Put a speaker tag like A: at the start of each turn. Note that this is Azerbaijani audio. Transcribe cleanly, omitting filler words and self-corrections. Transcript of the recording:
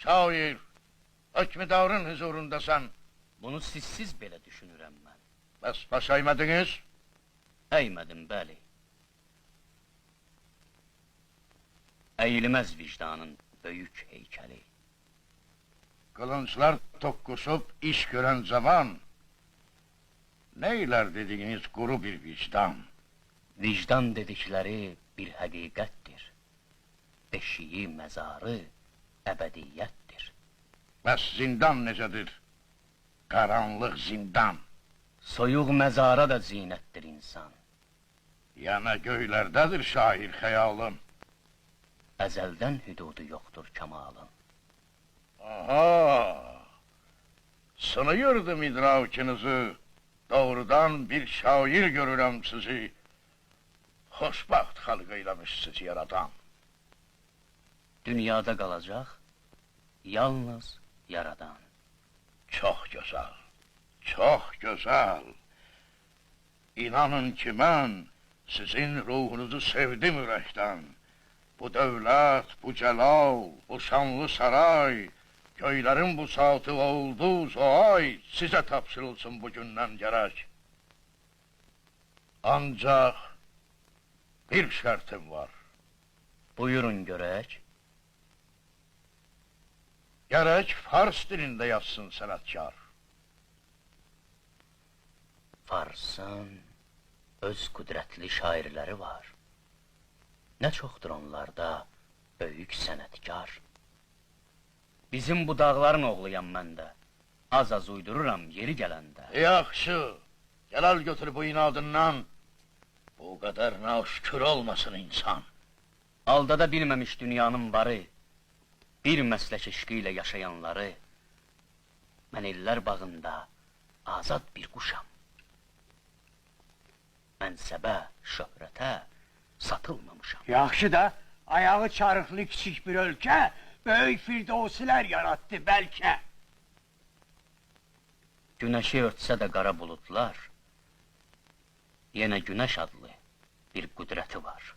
A: şair, hökmüdarın huzurundasan.
B: Bunu sizsiz belə düşünürəm mən.
A: Bəs baş əymədiniz?
B: Əymədim, bəli. Əyilməz vicdanın böyük heykəli.
A: Kılınçlar tokkuşup iş gören zaman, neyler dediğiniz kuru bir vicdan.
B: Vicdan dedikləri bir həqiqətdir. Beşiyi, məzarı, əbədiyyətdir.
A: Bəs zindan necədir? Karanlık zindan.
B: Soyuq məzara da zinətdir insan.
A: Yana göylərdedir şair xəyalın.
B: Əzəldən hüdudu yoxdur kamalın.
A: Aha! Sınıyırdım idrakınızı. Doğrudan bir şair görürəm sizi. Xoşbaxt xalq eyləmiş sizi yaradan.
B: Dünyada qalacaq yalnız yaradan.
A: Çox gözəl, çox gözəl. İnanın ki, mən sizin ruhunuzu sevdim ürəkdən. Bu dövlət, bu cəlal, bu şanlı saray, göylərin bu saati və ulduz o ay sizə tapşırılsın bugündən gərək. Ancaq bir şərtim var.
B: Buyurun görək.
A: Gərək fars dilində yazsın sənətkar.
B: Farsın öz qüdrətli şairləri var. Nə çoxdur onlarda böyük sənətkar. Bizim bu dağların oğluyam mən də. Az-az uydururam yeri gələndə.
A: Yaxşı, gəlal götür bu inadından. Bu qədər naşükür olmasın insan.
B: Aldada bilməmiş dünyanın varı, bir məslək eşqi ilə yaşayanları, mən illər bağında azad bir quşam. Mənsəbə, şöhrətə satılmamışam.
C: Yaxşı da, ayağı çarıqlı kiçik bir ölkə, böyük firdosilər yarattı bəlkə.
B: Günəşi örtsə də qara buludlar, yenə günəş adlı bir qüdrəti var.